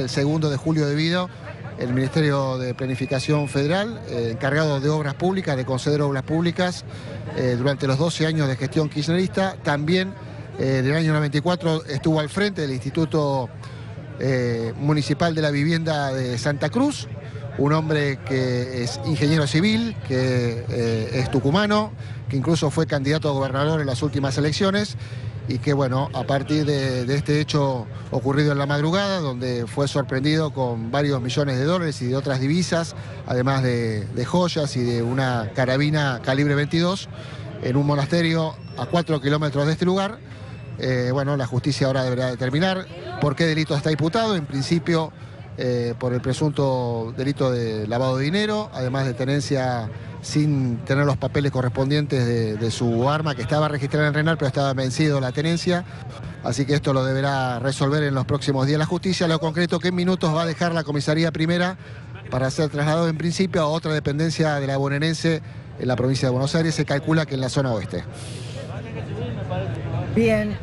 el segundo de julio debido, el Ministerio de Planificación Federal, encargado de obras públicas, de conceder obras públicas durante los 12 años de gestión kirchnerista. También del año 94 estuvo al frente del Instituto Municipal de la Vivienda de Santa Cruz, un hombre que es ingeniero civil, que es tucumano, que incluso fue candidato a gobernador en las últimas elecciones, y que, bueno, a partir de este hecho ocurrido en la madrugada, donde fue sorprendido con varios millones de dólares y de otras divisas, además de joyas y de una carabina calibre 22, en un monasterio a 4 kilómetros de este lugar. Bueno, la justicia ahora deberá determinar por qué delito está imputado. En principio, por el presunto delito de lavado de dinero, además de tenencia sin tener los papeles correspondientes de su arma, que estaba registrada en RENAR, pero estaba vencido la tenencia. Así que esto lo deberá resolver en los próximos días la justicia. Lo concreto, que en minutos va a dejar la comisaría primera para ser trasladado en principio a otra dependencia de la bonaerense en la provincia de Buenos Aires. Se calcula que en la zona oeste. Bien,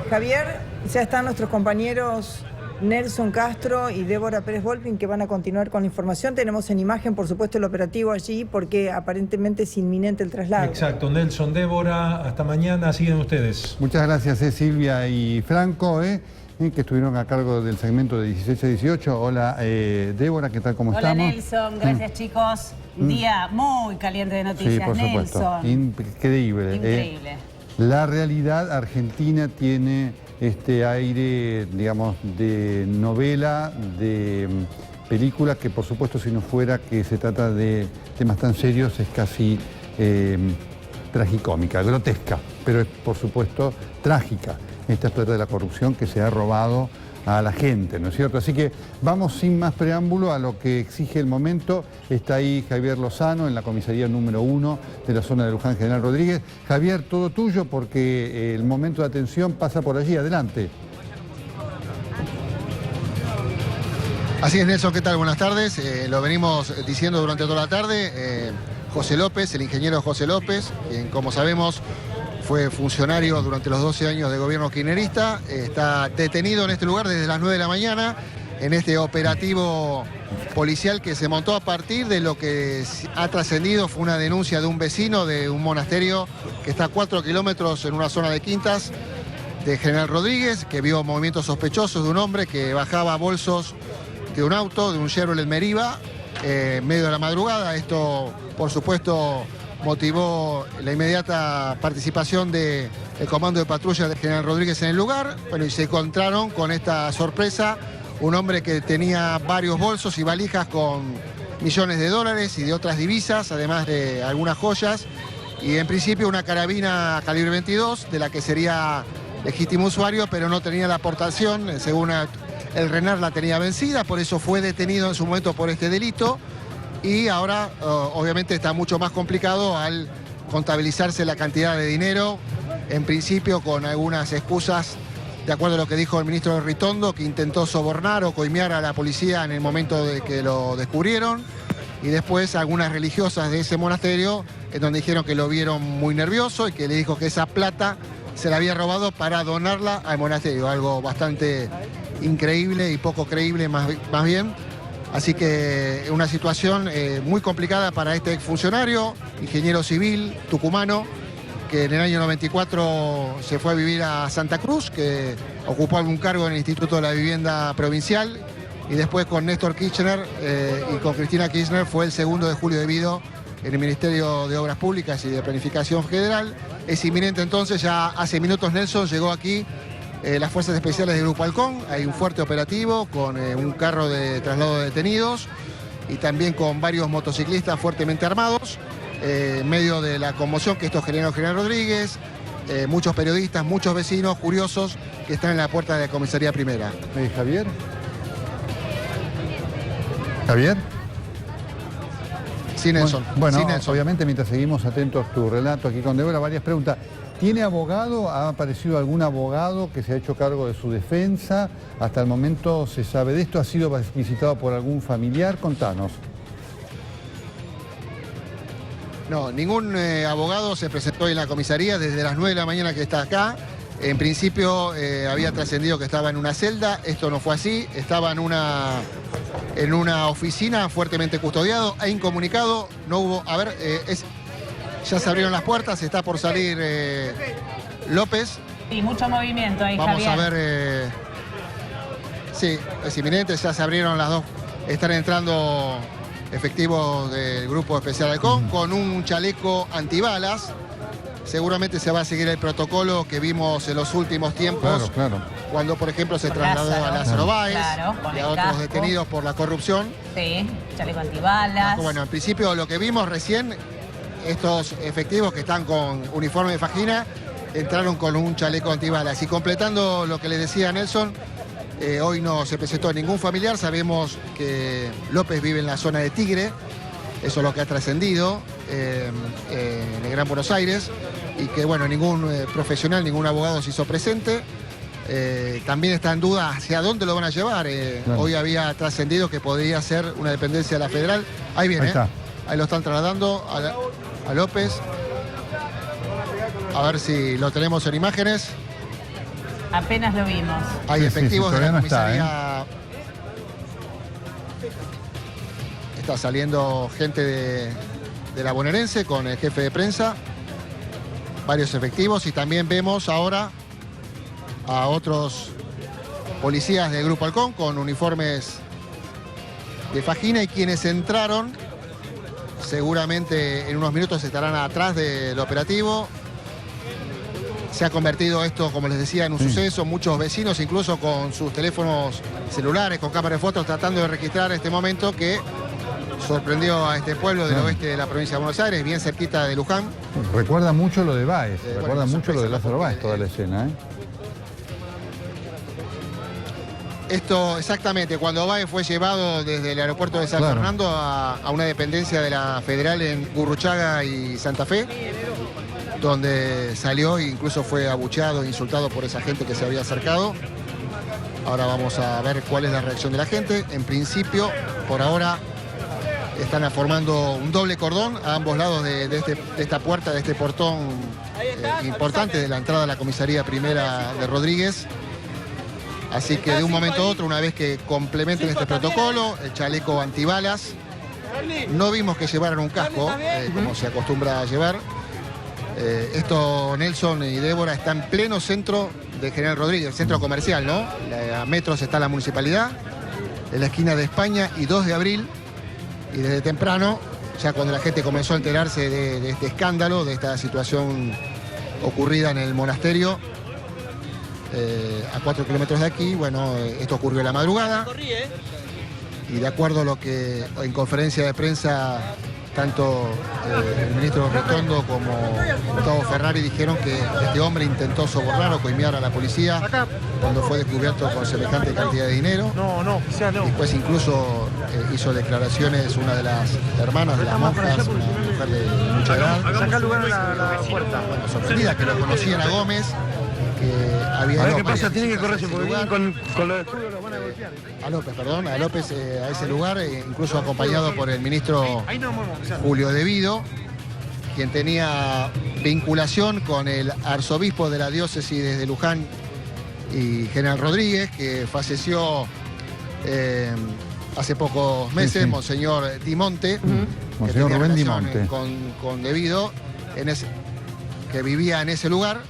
Javier, ya están nuestros compañeros Nelson Castro y Débora Pérez Volpin, que van a continuar con la información. Tenemos en imagen, por supuesto, el operativo allí, porque aparentemente es inminente el traslado. Exacto, Nelson, Débora, hasta mañana, siguen ustedes. Muchas gracias, Silvia y Franco, que estuvieron a cargo del segmento de 16 a 18. Hola, Débora, ¿qué tal? ¿Cómo estamos? Hola, Nelson, gracias, chicos. Un día muy caliente de noticias, sí, por supuesto. Nelson. Increíble. Increíble. La realidad argentina tiene este aire, digamos, de novela, de película, que por supuesto, si no fuera que se trata de temas tan serios, es casi tragicómica, grotesca, pero es por supuesto trágica. Esta es plata de la corrupción que se ha robado a la gente, ¿no es cierto? Así que vamos sin más preámbulo a lo que exige el momento. Está ahí Javier Lozano en la comisaría número 1 de la zona de Luján, General Rodríguez. Javier, todo tuyo, porque el momento de atención pasa por allí. Adelante. Así es, Nelson, ¿qué tal? Buenas tardes. Lo venimos diciendo durante toda la tarde. José López, el ingeniero José López, quien, como sabemos, fue funcionario durante los 12 años de gobierno kirchnerista, está detenido en este lugar desde las 9 de la mañana, en este operativo policial que se montó a partir de lo que ha trascendido. Fue una denuncia de un vecino de un monasterio que está a 4 kilómetros en una zona de quintas de General Rodríguez, que vio movimientos sospechosos de un hombre que bajaba bolsos de un auto, de un Chevrolet Meriva, en medio de la madrugada. Esto, por supuesto, motivó la inmediata participación del comando de patrulla de General Rodríguez en el lugar. Bueno, y se encontraron con esta sorpresa, un hombre que tenía varios bolsos y valijas con millones de dólares y de otras divisas, además de algunas joyas, y en principio una carabina calibre 22, de la que sería legítimo usuario, pero no tenía la aportación, según el RENAR la tenía vencida, por eso fue detenido en su momento por este delito. Y ahora, obviamente, está mucho más complicado al contabilizarse la cantidad de dinero, en principio con algunas excusas, de acuerdo a lo que dijo el ministro Ritondo, que intentó sobornar o coimear a la policía en el momento de que lo descubrieron, y después algunas religiosas de ese monasterio, en donde dijeron que lo vieron muy nervioso y que le dijo que esa plata se la había robado para donarla al monasterio, algo bastante increíble y poco creíble más bien. Así que una situación muy complicada para este exfuncionario, ingeniero civil, tucumano, que en el año 94 se fue a vivir a Santa Cruz, que ocupó algún cargo en el Instituto de la Vivienda Provincial, y después con Néstor Kirchner y con Cristina Kirchner fue el 2 de julio debido en el Ministerio de Obras Públicas y de Planificación Federal. Es inminente entonces, ya hace minutos Nelson llegó aquí las Fuerzas Especiales del Grupo Halcón. Hay un fuerte operativo con un carro de traslado de detenidos y también con varios motociclistas fuertemente armados, en medio de la conmoción que esto generó General Rodríguez, muchos periodistas, muchos vecinos curiosos que están en la puerta de la comisaría primera. Javier. ¿Javier? Sí, Nelson. Bueno, sí, Nelson. Obviamente, mientras seguimos atentos a tu relato aquí con Débora, varias preguntas. ¿Tiene abogado? ¿Ha aparecido algún abogado que se ha hecho cargo de su defensa? Hasta el momento se sabe de esto. ¿Ha sido visitado por algún familiar? Contanos. No, ningún abogado se presentó en la comisaría desde las 9 de la mañana que está acá. En principio había trascendido que estaba en una celda, esto no fue así, estaba en una oficina fuertemente custodiado e incomunicado, no hubo, a ver, ya se abrieron las puertas, está por salir López. Y mucho movimiento ahí, Vamos Javier. a ver, sí, es inminente, ya se abrieron las dos, están entrando efectivos del Grupo Especial Halcón con un chaleco antibalas. Seguramente se va a seguir el protocolo que vimos en los últimos tiempos, Claro. cuando, por ejemplo, se Con trasladó Lázaro. a Lázaro Báez Claro, con y a el otros casco. detenidos por la corrupción. Sí, chaleco antibalas. Bueno, en principio lo que vimos recién, estos efectivos que están con uniforme de fajina, entraron con un chaleco antibalas. Y completando lo que le decía Nelson, hoy no se presentó ningún familiar, sabemos que López vive en la zona de Tigre, eso es lo que ha trascendido en el Gran Buenos Aires, y que bueno, ningún profesional, ningún abogado se hizo presente. También está en duda hacia dónde lo van a llevar. Claro. Hoy había trascendido que podría ser una dependencia de la federal. Ahí viene, Ahí está. ahí lo están trasladando a López. A ver si lo tenemos en imágenes. Apenas lo vimos. Hay Sí, efectivos sí, de la todavía no está, comisaría. Está saliendo gente de la bonaerense con el jefe de prensa. Varios efectivos, y también vemos ahora a otros policías del Grupo Halcón con uniformes de fajina, y quienes entraron seguramente en unos minutos estarán atrás del operativo. Se ha convertido esto, como les decía, en un suceso. Muchos vecinos, incluso con sus teléfonos celulares, con cámaras de fotos, tratando de registrar este momento que sorprendió a este pueblo del oeste de la provincia de Buenos Aires, bien cerquita de Luján. Recuerda mucho lo de Báez, recuerda bueno, mucho lo de sorpresa, Lázaro Báez, toda la escena, ¿eh? Esto exactamente, cuando Báez fue llevado desde el aeropuerto de San Claro. Fernando a una dependencia de la Federal en Gurruchaga y Santa Fe, donde salió e incluso fue abucheado, insultado por esa gente que se había acercado. Ahora vamos a ver cuál es la reacción de la gente. En principio, por ahora, están formando un doble cordón a ambos lados de esta puerta, de este portón importante de la entrada a la comisaría primera de Rodríguez. Así que de un momento a otro, una vez que complementen este protocolo, el chaleco antibalas, no vimos que llevaran un casco, como se acostumbra a llevar. Esto, Nelson y Débora, está en pleno centro de General Rodríguez, centro comercial, ¿no? A metros está la municipalidad, en la esquina de España y 2 de abril. Y desde temprano, ya cuando la gente comenzó a enterarse de este escándalo, de esta situación ocurrida en el monasterio, a 4 kilómetros de aquí, bueno, esto ocurrió en la madrugada. Y de acuerdo a lo que en conferencia de prensa tanto el ministro Ritondo como Gustavo Ferrari dijeron que este hombre intentó sobornar o coimear a la policía cuando fue descubierto con semejante cantidad de dinero. No, oficial, no. Después incluso hizo declaraciones una de las hermanas de las monjas, una mujer de mucha edad. Saca lugar a la puerta. Bueno, sorprendida que lo conocían a Gómez, que había A ver ido qué pasa, varias tiene que visitas a correrse ese porque lugar. con los escudos lo van a golpear. A López, perdón, a López a ese lugar, incluso acompañado por el ministro Ahí no muevo, oficial. Julio Devido, quien tenía vinculación con el arzobispo de la diócesis de Luján y General Rodríguez, que falleció hace pocos meses, Sí. Monseñor Dimonte, que Monseñor tenía Rubén relación, Dimonte. con Devido, que vivía en ese lugar.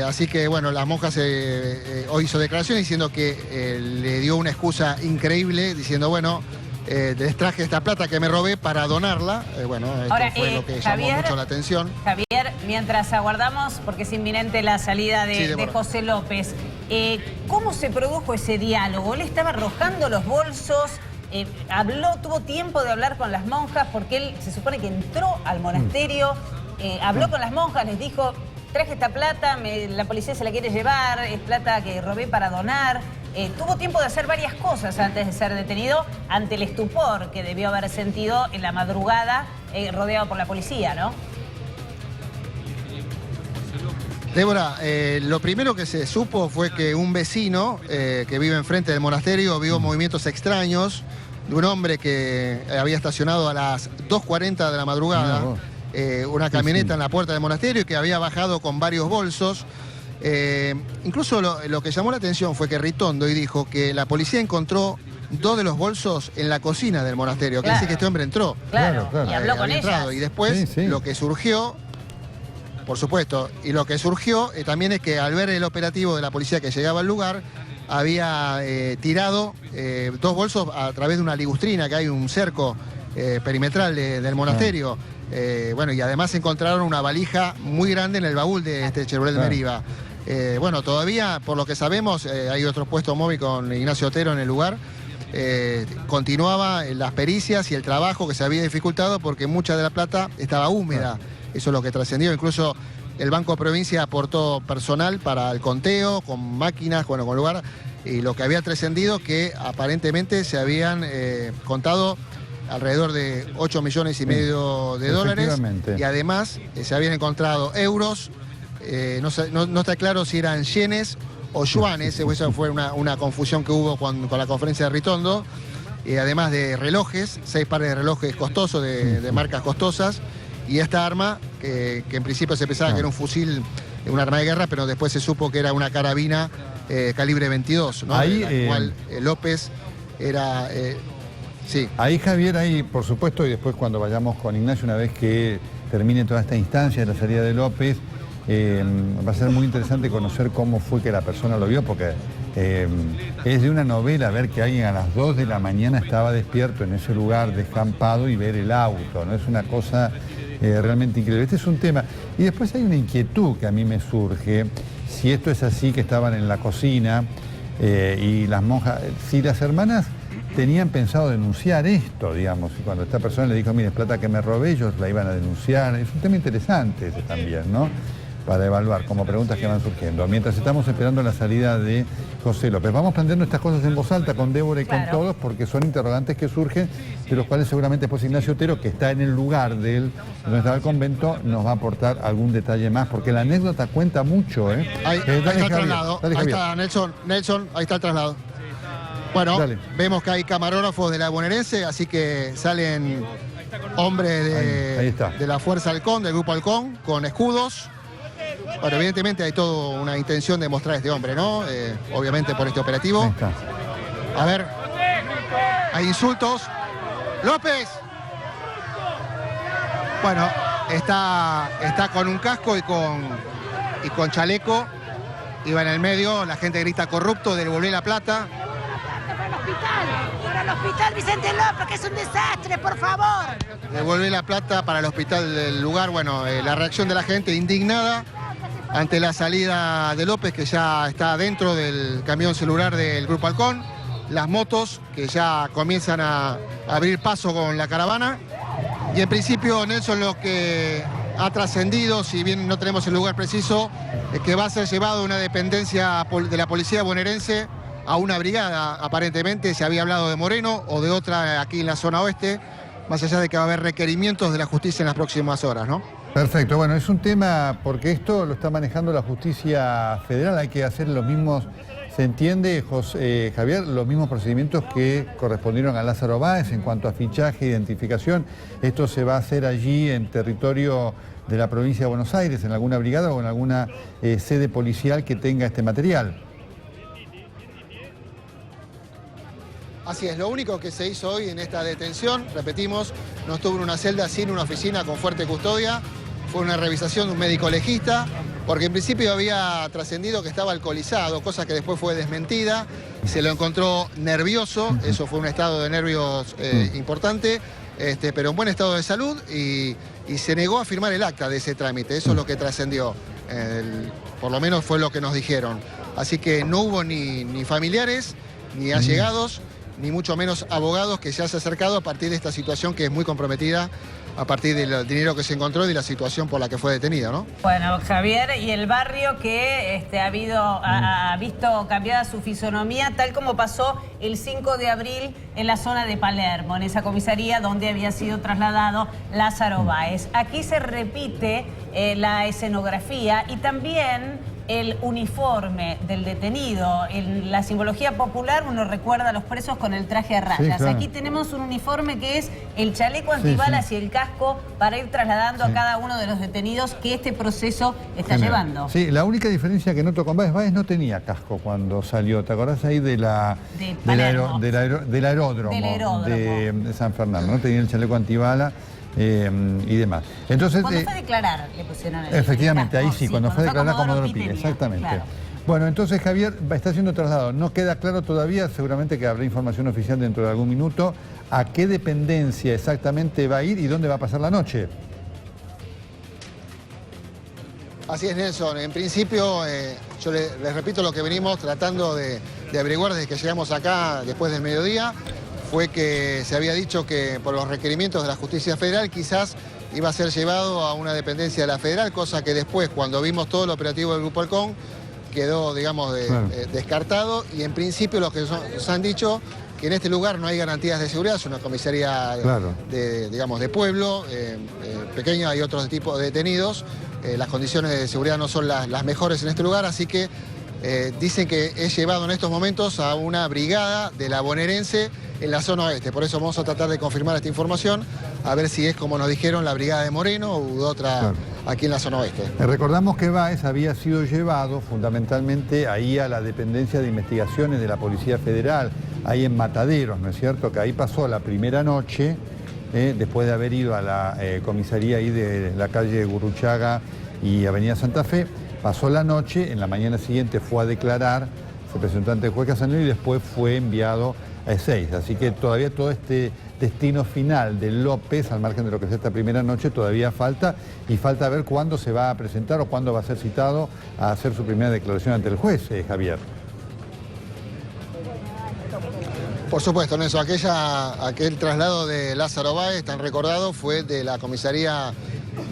Así que bueno, las monjas hoy hizo declaraciones diciendo que le dio una excusa increíble, diciendo bueno, les traje esta plata que me robé para donarla. Bueno, esto Ahora, fue lo que Javier, llamó mucho la atención. Javier, mientras aguardamos, porque es inminente la salida Sí, de Débora. José López, ¿cómo se produjo ese diálogo? ¿Él estaba arrojando los bolsos? ¿Tuvo tiempo de hablar con las monjas? Porque él se supone que entró al monasterio, habló con las monjas, les dijo, traje esta plata, la policía se la quiere llevar, es plata que robé para donar. Tuvo tiempo de hacer varias cosas antes de ser detenido ante el estupor que debió haber sentido en la madrugada rodeado por la policía, ¿no? Débora, lo primero que se supo fue que un vecino que vive enfrente del monasterio vio movimientos extraños de un hombre que había estacionado a las 2:40 de la madrugada Mirá vos. una camioneta sí. en la puerta del monasterio y que había bajado con varios bolsos. Incluso lo que llamó la atención fue que Ritondo y dijo que la policía encontró 2 de los bolsos en la cocina del monasterio. Quiere decir que este hombre entró. Claro, Claro. y habló con Había entrado. ellas. Y después Sí. lo que surgió, por supuesto, y lo que surgió también es que al ver el operativo de la policía que llegaba al lugar, había tirado 2 bolsos a través de una ligustrina, que hay un cerco perimetral del monasterio. Bueno, y además encontraron una valija muy grande en el baúl de este Chevrolet Meriva. Bueno, todavía, por lo que sabemos, hay otro puesto móvil con Ignacio Otero en el lugar. Continuaba las pericias y el trabajo que se había dificultado porque mucha de la plata estaba húmeda. Eso es lo que trascendió. Incluso el Banco Provincia aportó personal para el conteo, con máquinas, bueno, con lugar. Y lo que había trascendido que aparentemente se habían contado alrededor de 8,5 millones de dólares. Efectivamente. Y además se habían encontrado euros. No está claro si eran yenes o yuanes. Esa fue una confusión que hubo con la conferencia de Ritondo. Además de relojes, 6 pares de relojes costosos, de marcas costosas. Y esta arma, que en principio se pensaba que era un fusil, un arma de guerra, pero después se supo que era una carabina calibre 22, ¿no? Ahí, De la cual López era... sí. Ahí, Javier, ahí, por supuesto, y después cuando vayamos con Ignacio, una vez que termine toda esta instancia de la salida de López, va a ser muy interesante conocer cómo fue que la persona lo vio, porque es de una novela ver que alguien a las 2 de la mañana estaba despierto en ese lugar descampado y ver el auto, ¿no? Es una cosa realmente increíble. Este es un tema. Y después hay una inquietud que a mí me surge, si esto es así, que estaban en la cocina y las monjas, si las hermanas tenían pensado denunciar esto, digamos, y cuando esta persona le dijo, mire, es plata que me robé, ellos la iban a denunciar. Es un tema interesante ese también, ¿no? Para evaluar, como preguntas que van surgiendo. Mientras estamos esperando la salida de José López. Vamos planteando estas cosas en voz alta con Débora y con todos, porque son interrogantes que surgen, de los cuales seguramente después Ignacio Otero, que está en el lugar donde estaba el convento, nos va a aportar algún detalle más, porque la anécdota cuenta mucho, ¿eh? Ahí está el Javier, traslado. dale, Ahí Javier. está Nelson, ahí está el traslado. Bueno, Dale. vemos que hay camarógrafos de la bonaerense, así que salen hombres Ahí está. de la Fuerza Halcón, del Grupo Halcón, con escudos. Bueno, evidentemente hay toda una intención de mostrar a este hombre, ¿no? Obviamente por este operativo. Ahí está. A ver, hay insultos. ¡López! Bueno, está con un casco y con chaleco. Iba en el medio, la gente grita corrupto, devolvé la plata. Para el hospital Vicente López, que es un desastre, por favor. Devolvé la plata para el hospital del lugar. Bueno, la reacción de la gente indignada ante la salida de López, que ya está dentro del camión celular del Grupo Halcón. Las motos que ya comienzan a abrir paso con la caravana. Y en principio, Nelson, lo que ha trascendido, si bien no tenemos el lugar preciso, es que va a ser llevado a una dependencia de la policía bonaerense a una brigada. Aparentemente se había hablado de Moreno o de otra aquí en la zona oeste, más allá de que va a haber requerimientos de la justicia en las próximas horas, ¿no? Perfecto, bueno, es un tema, porque esto lo está manejando la justicia federal, hay que hacer los mismos, se entiende, Javier, los mismos procedimientos que correspondieron a Lázaro Báez en cuanto a fichaje, identificación. Esto se va a hacer allí en territorio de la provincia de Buenos Aires, en alguna brigada o en alguna sede policial que tenga este material. Así es, lo único que se hizo hoy en esta detención, repetimos, no estuvo en una celda, sino en una oficina con fuerte custodia. Fue una revisación de un médico legista, porque en principio había trascendido que estaba alcoholizado, cosa que después fue desmentida. Se lo encontró nervioso, eso fue un estado de nervios importante, pero en buen estado de salud y se negó a firmar el acta de ese trámite. Eso es lo que trascendió, por lo menos fue lo que nos dijeron. Así que no hubo ni familiares, ni allegados, ni mucho menos abogados que se han acercado a partir de esta situación que es muy comprometida a partir del dinero que se encontró y de la situación por la que fue detenido, ¿no? Bueno, Javier, y el barrio que ha visto cambiada su fisonomía, tal como pasó el 5 de abril en la zona de Palermo, en esa comisaría donde había sido trasladado Lázaro Báez. Aquí se repite la escenografía y también el uniforme del detenido. En la simbología popular uno recuerda a los presos con el traje a rayas. Sí, claro. Aquí tenemos un uniforme que es el chaleco antibalas y el casco para ir trasladando a cada uno de los detenidos que este proceso está llevando. Sí, la única diferencia que noto con Báez, Báez no tenía casco cuando salió. ¿Te acordás ahí del aeródromo de San Fernando? ¿No? Tenía el chaleco antibala. Y demás. Entonces, cuando fue a declarar le pusieron el efectivamente, casco. ahí sí, cuando fue a declarar Comodoro Pi, exactamente. Claro. Bueno, entonces Javier está siendo trasladado. No queda claro todavía, seguramente que habrá información oficial dentro de algún minuto, a qué dependencia exactamente va a ir y dónde va a pasar la noche. Así es, Nelson. En principio, yo les repito lo que venimos tratando de averiguar desde que llegamos acá después del mediodía. Fue que se había dicho que por los requerimientos de la Justicia Federal quizás iba a ser llevado a una dependencia de la Federal, cosa que después, cuando vimos todo el operativo del Grupo Halcón, quedó, digamos, descartado. Y en principio los que nos han dicho que en este lugar no hay garantías de seguridad, es una comisaría de pueblo, pequeña, hay otros tipos de detenidos, las condiciones de seguridad no son las mejores en este lugar, así que dicen que es llevado en estos momentos a una brigada de la bonaerense en la zona oeste. Por eso vamos a tratar de confirmar esta información, a ver si es como nos dijeron la brigada de Moreno u otra aquí en la zona oeste. Recordamos que Báez había sido llevado fundamentalmente ahí a la dependencia de investigaciones de la Policía Federal, ahí en Mataderos, ¿no es cierto? Que ahí pasó la primera noche, después de haber ido a la comisaría ahí de la calle Gurruchaga y Avenida Santa Fe. Pasó la noche, en la mañana siguiente fue a declarar, se presentó ante el juez Casanelo y después fue enviado a E6. Así que todavía todo este destino final de López, al margen de lo que es esta primera noche, todavía falta, y falta ver cuándo se va a presentar o cuándo va a ser citado a hacer su primera declaración ante el juez, Javier. Por supuesto, Nelson, aquel traslado de Lázaro Báez, tan recordado, fue de la comisaría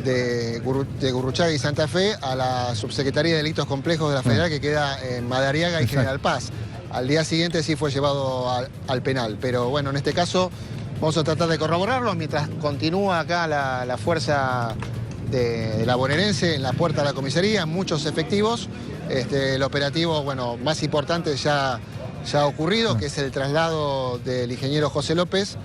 de Gurruchaga y Santa Fe a la Subsecretaría de Delitos Complejos de la Federal, que queda en Madariaga y General Paz. Al día siguiente sí fue llevado al penal, pero bueno, en este caso vamos a tratar de corroborarlo mientras continúa acá la fuerza de la bonaerense en la puerta de la comisaría, muchos efectivos. El operativo, bueno, más importante ya ha ocurrido, que es el traslado del ingeniero José López.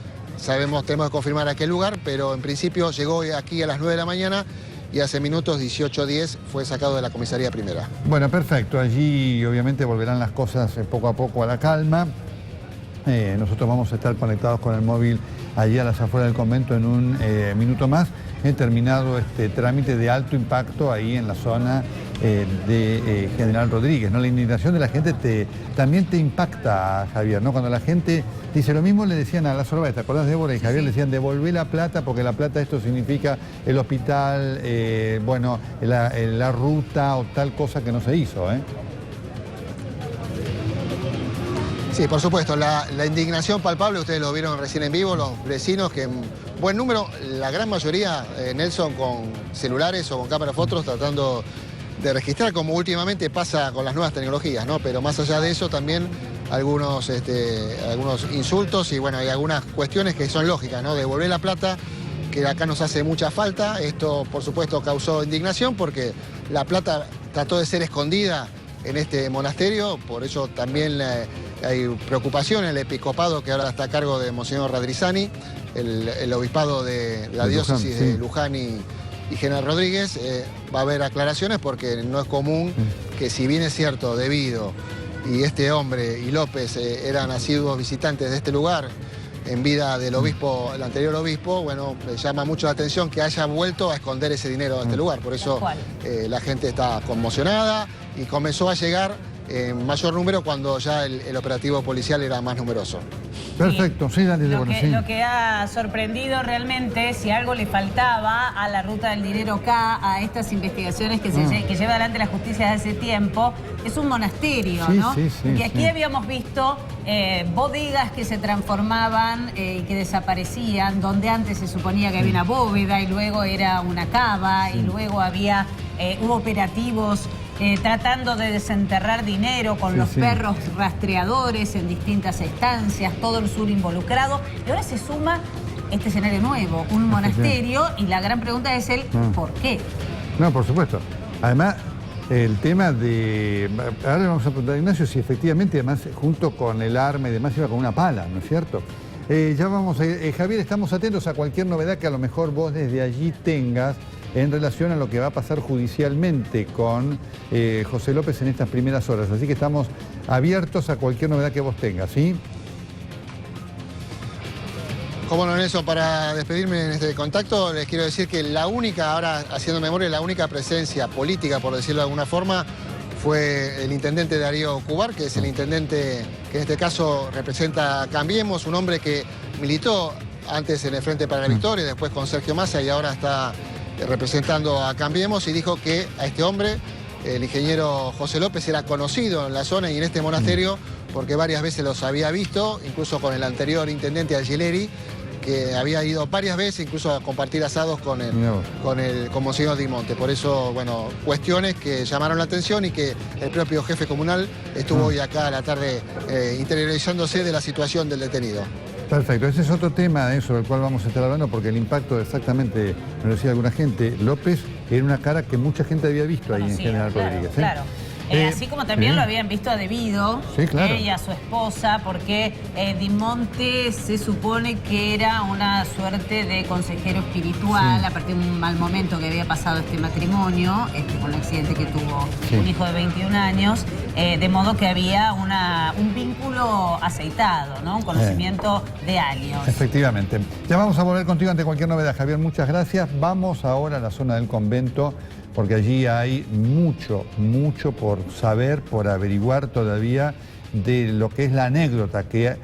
Tenemos que confirmar a qué lugar, pero en principio llegó aquí a las 9 de la mañana y hace minutos, 18:10, fue sacado de la comisaría primera. Bueno, perfecto. Allí obviamente volverán las cosas poco a poco a la calma. Nosotros vamos a estar conectados con el móvil allí a las afueras del convento en un minuto más. He terminado este trámite de alto impacto ahí en la zona de General Rodríguez, ¿no? La indignación de la gente también te impacta, Javier, ¿no? Cuando la gente dice lo mismo, le decían a Lázaro Báez, ¿te acordás, Débora? Y Javier le decían, devolvé la plata, porque la plata esto significa el hospital, bueno, la ruta o tal cosa que no se hizo, ¿eh? Sí, por supuesto, la indignación palpable, ustedes lo vieron recién en vivo, los vecinos que en buen número, la gran mayoría, Nelson, con celulares o con cámaras fotos tratando de registrar, como últimamente pasa con las nuevas tecnologías, ¿no? Pero más allá de eso también algunos insultos y bueno, hay algunas cuestiones que son lógicas, ¿no? Devolver la plata, que acá nos hace mucha falta. Esto, por supuesto, causó indignación porque la plata trató de ser escondida en este monasterio, por eso también hay preocupación en el episcopado que ahora está a cargo de Monseñor Radrizani, el obispado de la diócesis de Luján y General Rodríguez. Va a haber aclaraciones porque no es común que, si bien es cierto, debido y este hombre y López eran asiduos visitantes de este lugar en vida del obispo, el anterior obispo, bueno, llama mucho la atención que haya vuelto a esconder ese dinero de este lugar. Por eso la gente está conmocionada y comenzó a llegar en mayor número cuando ya el operativo policial era más numeroso. Perfecto, sí, dale, lo que ha sorprendido realmente, si algo le faltaba a la ruta del dinero K, a estas investigaciones que lleva adelante la justicia desde hace tiempo, es un monasterio, ¿no? Y aquí habíamos visto bodegas que se transformaban y que desaparecían, donde antes se suponía que había una bóveda y luego era una cava y luego hubo operativos tratando de desenterrar dinero con los perros rastreadores en distintas estancias, todo el sur involucrado. Y ahora se suma este escenario nuevo, un monasterio, y la gran pregunta es el ¿por qué? No, por supuesto. Además, El tema de... Ahora le vamos a preguntar a Ignacio si efectivamente, además, junto con el arma y demás, iba con una pala, ¿no es cierto? Ya vamos a ir. Javier, estamos atentos a cualquier novedad que a lo mejor vos desde allí tengas en relación a lo que va a pasar judicialmente con José López en estas primeras horas. Así que estamos abiertos a cualquier novedad que vos tengas, ¿sí? Como no, Nelson, para despedirme en este contacto, les quiero decir que la única, ahora haciendo memoria, la única presencia política, por decirlo de alguna forma, fue el intendente Darío Cubar, que es el intendente que en este caso representa a Cambiemos, un hombre que militó antes en el Frente para la Victoria, después con Sergio Massa y ahora está representando a Cambiemos, y dijo que a este hombre, el ingeniero José López, era conocido en la zona y en este monasterio porque varias veces los había visto, incluso con el anterior intendente Algileri, que había ido varias veces incluso a compartir asados con Monseñor Dimonte. Por eso, bueno, cuestiones que llamaron la atención y que el propio jefe comunal estuvo hoy acá a la tarde interiorizándose de la situación del detenido. Perfecto, ese es otro tema sobre el cual vamos a estar hablando, porque el impacto, exactamente, me lo decía alguna gente, López era una cara que mucha gente había visto ahí en General Rodríguez. Claro. Así como también lo habían visto a Devido, sí, claro, y a su esposa, porque Dimonte se supone que era una suerte de consejero espiritual, a partir de un mal momento que había pasado este matrimonio, con el accidente que tuvo un hijo de 21 años, de modo que había un vínculo aceitado, ¿no? Un conocimiento de años. Efectivamente. Ya vamos a volver contigo ante cualquier novedad, Javier, muchas gracias. Vamos ahora a la zona del convento, porque allí hay mucho por saber, por averiguar todavía de lo que es la anécdota que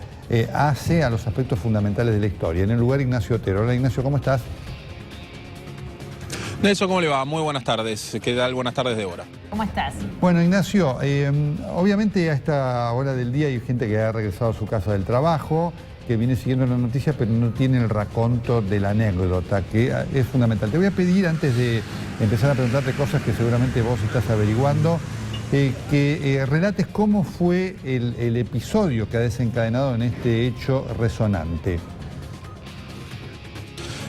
hace a los aspectos fundamentales de la historia. En el lugar, Ignacio Otero. Hola, Ignacio, ¿cómo estás? Nelson, ¿cómo le va? Muy buenas tardes. ¿Qué tal? Buenas tardes, Débora. ¿Cómo estás? Bueno, Ignacio, obviamente a esta hora del día hay gente que ha regresado a su casa del trabajo, que viene siguiendo la noticia, pero no tiene el raconto de la anécdota, que es fundamental. Te voy a pedir, antes de empezar a preguntarte cosas que seguramente vos estás averiguando, que relates cómo fue el episodio que ha desencadenado en este hecho resonante.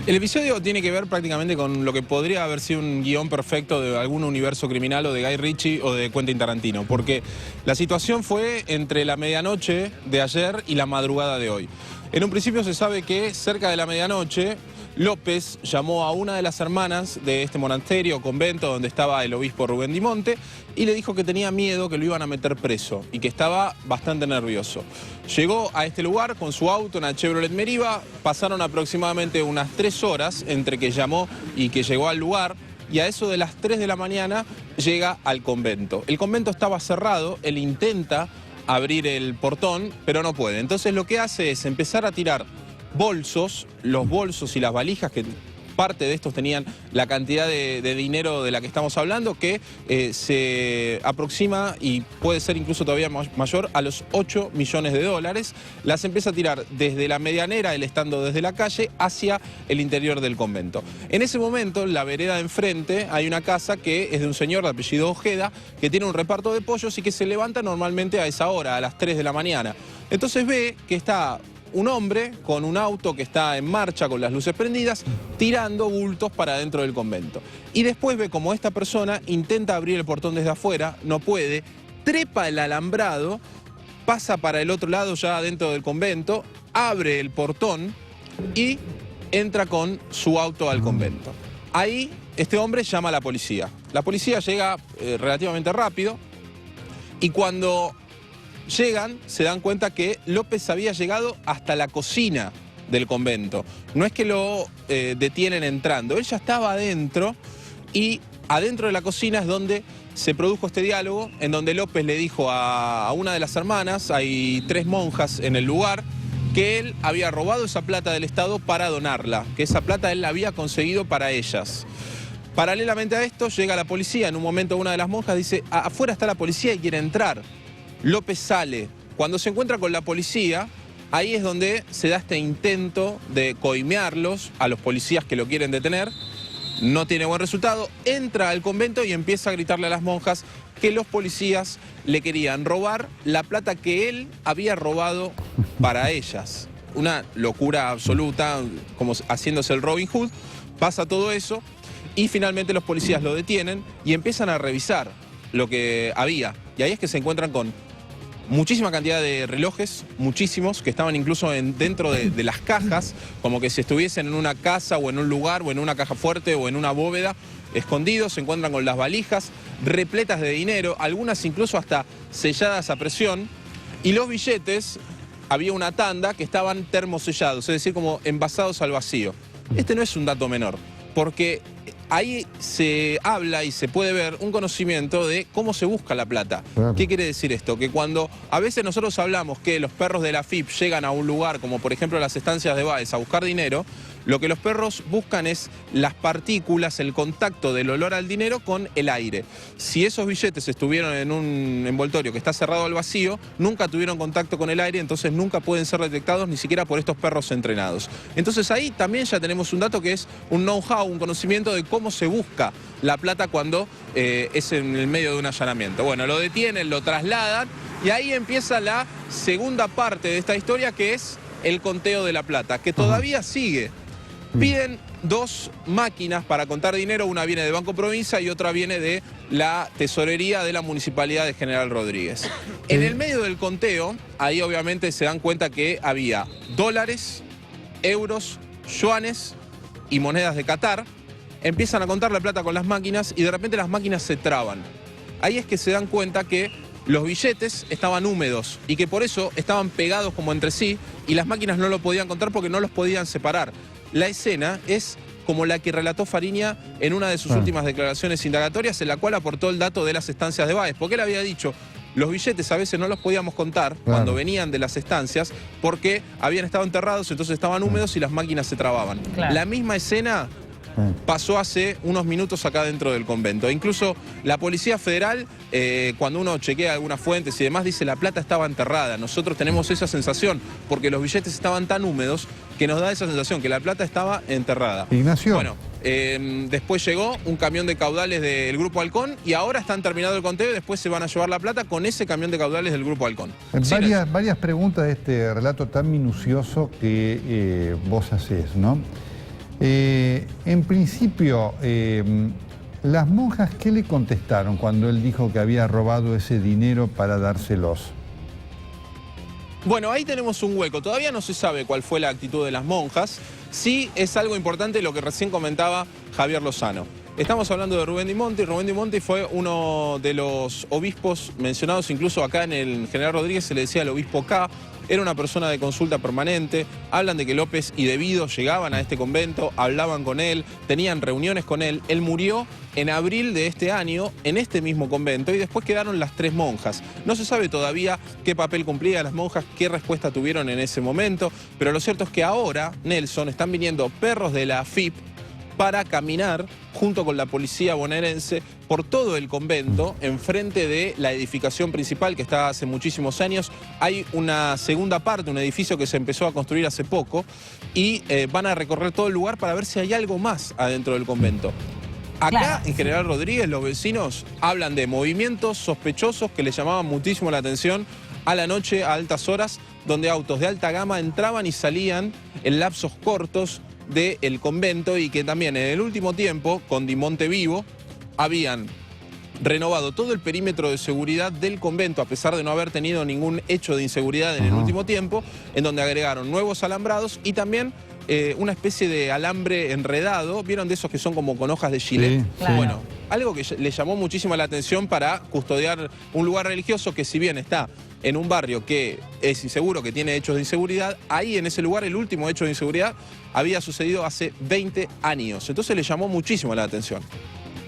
El episodio tiene que ver prácticamente con lo que podría haber sido un guión perfecto de algún universo criminal o de Guy Ritchie o de Quentin Tarantino, porque la situación fue entre la medianoche de ayer y la madrugada de hoy. En un principio se sabe que cerca de la medianoche López llamó a una de las hermanas de este monasterio o convento donde estaba el obispo Rubén Dimonte y le dijo que tenía miedo que lo iban a meter preso y que estaba bastante nervioso. Llegó a este lugar con su auto, una Chevrolet Meriva, pasaron aproximadamente unas 3 horas entre que llamó y que llegó al lugar, y a eso de las 3 de la mañana llega al convento. El convento estaba cerrado, él intenta abrir el portón, pero no puede. Entonces lo que hace es empezar a tirar bolsos, los bolsos y las valijas, que parte de estos tenían la cantidad de dinero de la que estamos hablando, que se aproxima y puede ser incluso todavía mayor a los 8 millones de dólares. Las empieza a tirar desde la medianera, él estando desde la calle, hacia el interior del convento. En ese momento, en la vereda de enfrente, hay una casa que es de un señor de apellido Ojeda, que tiene un reparto de pollos y que se levanta normalmente a esa hora, a las 3 de la mañana. Entonces ve que está un hombre con un auto que está en marcha con las luces prendidas, tirando bultos para dentro del convento. Y después ve como esta persona intenta abrir el portón desde afuera, no puede, trepa el alambrado, pasa para el otro lado ya dentro del convento, abre el portón y entra con su auto al convento. Ahí este hombre llama a la policía. La policía llega relativamente rápido y cuando llegan, se dan cuenta que López había llegado hasta la cocina del convento. No es que lo detienen entrando, él ya estaba adentro, y adentro de la cocina es donde se produjo este diálogo, en donde López le dijo a una de las hermanas, hay 3 monjas en el lugar, que él había robado esa plata del Estado para donarla, que esa plata él la había conseguido para ellas. Paralelamente a esto llega la policía. En un momento una de las monjas dice: afuera está la policía y quiere entrar. López sale. Cuando se encuentra con la policía, ahí es donde se da este intento de coimearlos a los policías que lo quieren detener. No tiene buen resultado. Entra al convento y empieza a gritarle a las monjas que los policías le querían robar la plata que él había robado para ellas. Una locura absoluta, como haciéndose el Robin Hood. Pasa todo eso y finalmente los policías lo detienen y empiezan a revisar lo que había. Y ahí es que se encuentran con muchísima cantidad de relojes, muchísimos, que estaban incluso dentro de las cajas, como que si estuviesen en una casa o en un lugar o en una caja fuerte o en una bóveda, escondidos. Se encuentran con las valijas repletas de dinero, algunas incluso hasta selladas a presión, y los billetes, había una tanda que estaban termosellados, es decir, como envasados al vacío. Este no es un dato menor, porque ahí se habla y se puede ver un conocimiento de cómo se busca la plata. Claro. ¿Qué quiere decir esto? Que cuando a veces nosotros hablamos que los perros de la AFIP llegan a un lugar, como por ejemplo las estancias de Báez, a buscar dinero, lo que los perros buscan es las partículas, el contacto del olor al dinero con el aire. Si esos billetes estuvieron en un envoltorio que está cerrado al vacío, nunca tuvieron contacto con el aire, entonces nunca pueden ser detectados ni siquiera por estos perros entrenados. Entonces ahí también ya tenemos un dato que es un know-how, un conocimiento de cómo se busca la plata cuando es en el medio de un allanamiento. Bueno, lo detienen, lo trasladan y ahí empieza la segunda parte de esta historia, que es el conteo de la plata, que todavía sigue. Piden 2 máquinas para contar dinero, una viene de Banco Provincia y otra viene de la tesorería de la Municipalidad de General Rodríguez. En el medio del conteo, ahí obviamente se dan cuenta que había dólares, euros, yuanes y monedas de Qatar. Empiezan a contar la plata con las máquinas y de repente las máquinas se traban. Ahí es que se dan cuenta que los billetes estaban húmedos y que por eso estaban pegados como entre sí y las máquinas no lo podían contar porque no los podían separar. La escena es como la que relató Fariña en una de sus últimas declaraciones indagatorias, en la cual aportó el dato de las estancias de Báez, porque él había dicho, los billetes a veces no los podíamos contar cuando venían de las estancias porque habían estado enterrados, entonces estaban húmedos y las máquinas se trababan. La misma escena pasó hace unos minutos acá dentro del convento. Incluso la Policía Federal, cuando uno chequea algunas fuentes y demás, dice la plata estaba enterrada. Nosotros tenemos esa sensación porque los billetes estaban tan húmedos que nos da esa sensación que la plata estaba enterrada. Ignacio. Bueno, después llegó un camión de caudales del Grupo Halcón y ahora están terminando el conteo y después se van a llevar la plata con ese camión de caudales del Grupo Halcón. Varias preguntas de este relato tan minucioso que vos hacés, ¿no? En principio, las monjas, ¿qué le contestaron cuando él dijo que había robado ese dinero para dárselos? Bueno, ahí tenemos un hueco. Todavía no se sabe cuál fue la actitud de las monjas. Sí es algo importante lo que recién comentaba Javier Lozano. Estamos hablando de Rubén Di Monti. Rubén Di Monti fue uno de los obispos mencionados, incluso acá en el General Rodríguez se le decía el obispo K. Era una persona de consulta permanente. Hablan de que López y Devido llegaban a este convento, hablaban con él, tenían reuniones con él. Él murió en abril de este año en este mismo convento y después quedaron las 3 monjas. No se sabe todavía qué papel cumplían las monjas, qué respuesta tuvieron en ese momento, pero lo cierto es que ahora, Nelson, están viniendo perros de la AFIP para caminar junto con la policía bonaerense por todo el convento, enfrente de la edificación principal que está hace muchísimos años. Hay una segunda parte, un edificio que se empezó a construir hace poco y van a recorrer todo el lugar para ver si hay algo más adentro del convento. Acá, en General Rodríguez, los vecinos hablan de movimientos sospechosos que les llamaban muchísimo la atención a la noche, a altas horas, donde autos de alta gama entraban y salían en lapsos cortos del convento y que también en el último tiempo, con Di Monte vivo, habían renovado todo el perímetro de seguridad del convento, a pesar de no haber tenido ningún hecho de inseguridad en el último tiempo, en donde agregaron nuevos alambrados y también una especie de alambre enredado, ¿vieron de esos que son como con hojas de gilet? Sí, claro. Bueno, algo que le llamó muchísimo la atención para custodiar un lugar religioso que, si bien está en un barrio que es inseguro, que tiene hechos de inseguridad, ahí en ese lugar el último hecho de inseguridad había sucedido hace 20 años. Entonces le llamó muchísimo la atención.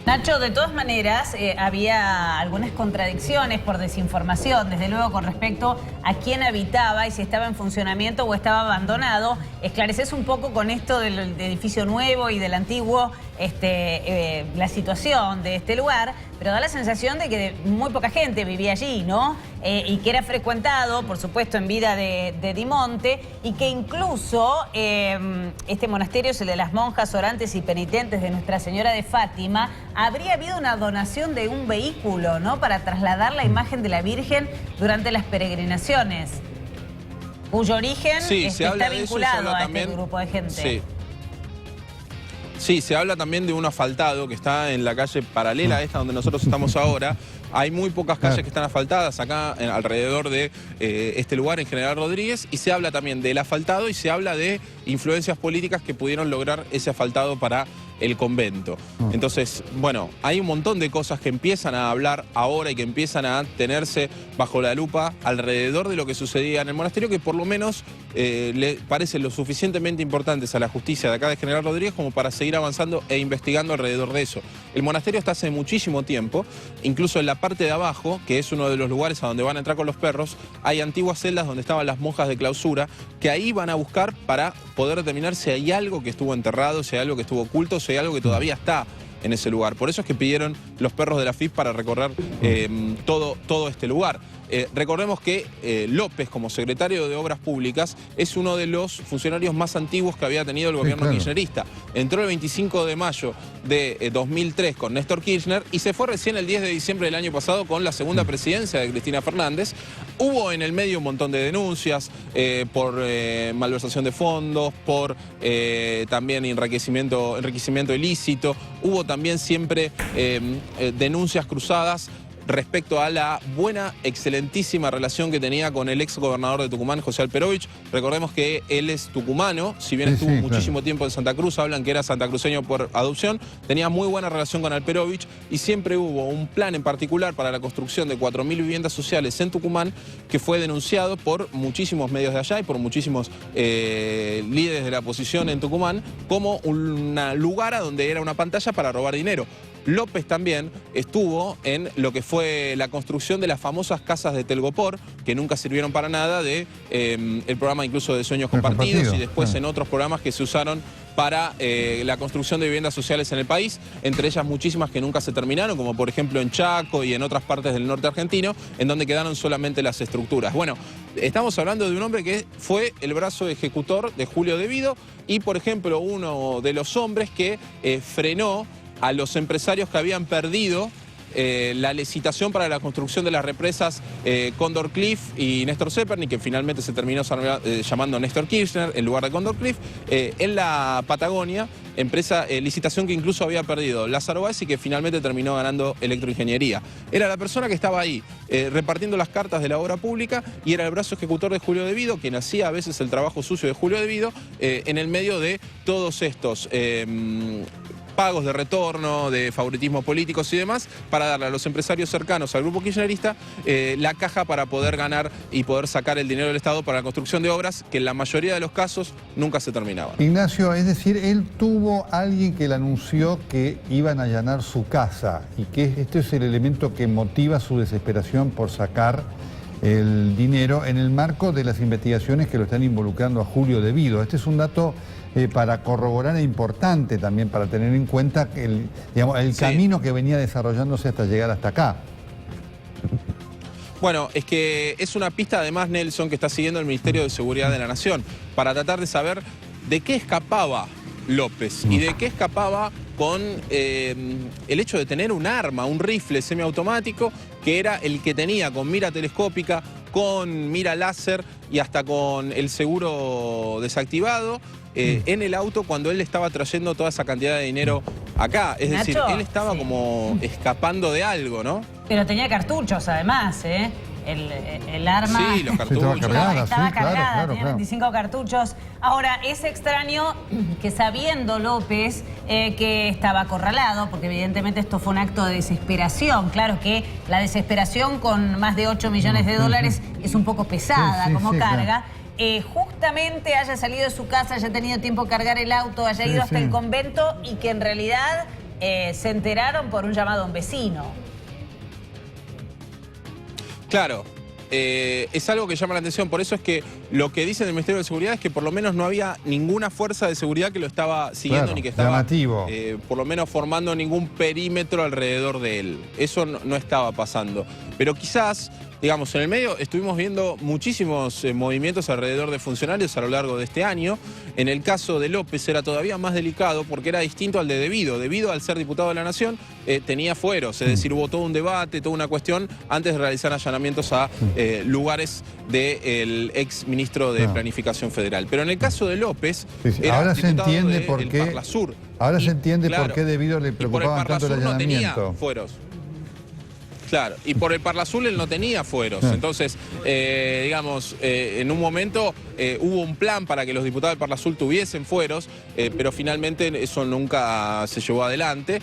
Nacho, de todas maneras, había algunas contradicciones por desinformación, desde luego con respecto a quién habitaba y si estaba en funcionamiento o estaba abandonado. Esclareces un poco con esto del edificio nuevo y del antiguo, la situación de este lugar, pero da la sensación de que muy poca gente vivía allí, ¿no? Y que era frecuentado, por supuesto, en vida de Di Monte, y que incluso este monasterio es el de las monjas orantes y penitentes de Nuestra Señora de Fátima. Habría habido una donación de un vehículo, ¿no?, para trasladar la imagen de la Virgen durante las peregrinaciones, cuyo origen está vinculado a este grupo de gente. Sí, se habla también de un asfaltado que está en la calle paralela a esta donde nosotros estamos ahora. Hay muy pocas calles que están asfaltadas acá alrededor de este lugar, en General Rodríguez, y se habla también del asfaltado y se habla de influencias políticas que pudieron lograr ese asfaltado para el convento. Entonces, bueno, hay un montón de cosas que empiezan a hablar ahora y que empiezan a tenerse bajo la lupa alrededor de lo que sucedía en el monasterio, que por lo menos le parecen lo suficientemente importantes a la justicia de acá de General Rodríguez como para seguir avanzando e investigando alrededor de eso. El monasterio está hace muchísimo tiempo, incluso en la parte de abajo, que es uno de los lugares a donde van a entrar con los perros, hay antiguas celdas donde estaban las monjas de clausura, que ahí van a buscar para poder determinar si hay algo que estuvo enterrado, si hay algo que estuvo oculto, si hay algo que todavía está en ese lugar. Por eso es que pidieron los perros de la FIP para recorrer todo este lugar. Recordemos que López, como secretario de Obras Públicas, es uno de los funcionarios más antiguos que había tenido el gobierno kirchnerista. Entró el 25 de mayo de 2003 con Néstor Kirchner y se fue recién el 10 de diciembre del año pasado con la segunda presidencia de Cristina Fernández. Hubo en el medio un montón de denuncias por malversación de fondos, por también enriquecimiento ilícito. Hubo también siempre denuncias cruzadas respecto a la buena, excelentísima relación que tenía con el ex gobernador de Tucumán, José Alperovich. Recordemos que él es tucumano, si bien estuvo muchísimo tiempo en Santa Cruz, hablan que era santacruceño por adopción, tenía muy buena relación con Alperovich y siempre hubo un plan en particular para la construcción de 4.000 viviendas sociales en Tucumán que fue denunciado por muchísimos medios de allá y por muchísimos líderes de la oposición en Tucumán como un lugar a donde era una pantalla para robar dinero. López también estuvo en lo que fue la construcción de las famosas casas de Telgopor, que nunca sirvieron para nada, el programa incluso de Sueños Compartidos y después en otros programas que se usaron para la construcción de viviendas sociales en el país, entre ellas muchísimas que nunca se terminaron, como por ejemplo en Chaco y en otras partes del norte argentino, en donde quedaron solamente las estructuras. Bueno, estamos hablando de un hombre que fue el brazo ejecutor de Julio De Vido y, por ejemplo, uno de los hombres que frenó a los empresarios que habían perdido la licitación para la construcción de las represas Condor Cliff y Néstor Zeperny, que finalmente se terminó llamando Néstor Kirchner en lugar de Condor Cliff, en la Patagonia, licitación que incluso había perdido Lázaro Báez y que finalmente terminó ganando Electroingeniería. Era la persona que estaba ahí repartiendo las cartas de la obra pública y era el brazo ejecutor de Julio De Vido, quien hacía a veces el trabajo sucio de Julio De Vido en el medio de todos estos pagos de retorno, de favoritismos políticos y demás, para darle a los empresarios cercanos al grupo kirchnerista la caja para poder ganar y poder sacar el dinero del Estado para la construcción de obras que en la mayoría de los casos nunca se terminaban. Ignacio, es decir, él tuvo alguien que le anunció que iban a allanar su casa y que este es el elemento que motiva su desesperación por sacar el dinero en el marco de las investigaciones que lo están involucrando a Julio De Vido. Este es un dato para corroborar e importante también para tener en cuenta el camino que venía desarrollándose hasta llegar hasta acá. Bueno, es que es una pista además, Nelson, que está siguiendo el Ministerio de Seguridad de la Nación para tratar de saber de qué escapaba López y de qué escapaba con el hecho de tener un arma, un rifle semiautomático que era el que tenía con mira telescópica, con mira láser y hasta con el seguro desactivado en el auto cuando él estaba trayendo toda esa cantidad de dinero acá. Es decir, él estaba como escapando de algo, ¿no? Pero tenía cartuchos además, ¿eh? El arma sí, los cartuchos. estaba cargada, tenía 25 cartuchos. Ahora, es extraño que sabiendo López que estaba acorralado, porque evidentemente esto fue un acto de desesperación. Claro que la desesperación con más de 8 millones de dólares es un poco pesada como carga. Justamente haya salido de su casa, haya tenido tiempo de cargar el auto, haya ido hasta el convento y que en realidad se enteraron por un llamado a un vecino. Claro, es algo que llama la atención, por eso es que lo que dicen del Ministerio de Seguridad es que por lo menos no había ninguna fuerza de seguridad que lo estaba siguiendo ni que estaba por lo menos formando ningún perímetro alrededor de él. Eso no estaba pasando. Pero quizás digamos, en el medio estuvimos viendo muchísimos movimientos alrededor de funcionarios a lo largo de este año. En el caso de López era todavía más delicado porque era distinto al de Devido. Devido, al ser diputado de la Nación, tenía fueros, es decir, hubo todo un debate, toda una cuestión antes de realizar allanamientos a lugares del ex ministro de Planificación Federal. Pero en el caso de López, era ahora se diputado entiende del por qué. Parlasur. Ahora se Y, entiende claro, por qué Devido le y por preocupaban tanto el Parlasur no tenía allanamiento. fueros. Claro, y por el Parlasur él no tenía fueros. Entonces, digamos, en un momento hubo un plan para que los diputados del Parlasur tuviesen fueros, pero finalmente eso nunca se llevó adelante.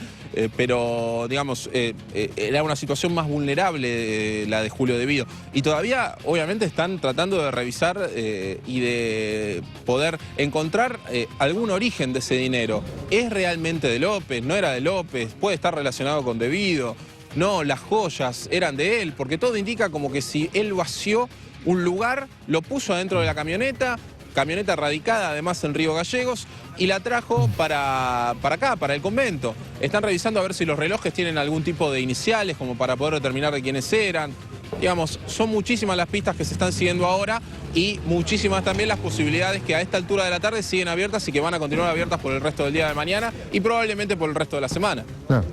Pero, digamos, era una situación más vulnerable la de Julio Devido. Y todavía, obviamente, están tratando de revisar y de poder encontrar algún origen de ese dinero. ¿Es realmente de López? ¿No era de López? ¿Puede estar relacionado con Devido? No, las joyas eran de él, porque todo indica como que si él vació un lugar, lo puso adentro de la camioneta radicada además en Río Gallegos, y la trajo para acá, para el convento. Están revisando a ver si los relojes tienen algún tipo de iniciales, como para poder determinar de quiénes eran. Digamos, son muchísimas las pistas que se están siguiendo ahora y muchísimas también las posibilidades que a esta altura de la tarde siguen abiertas y que van a continuar abiertas por el resto del día de mañana y probablemente por el resto de la semana. Claro.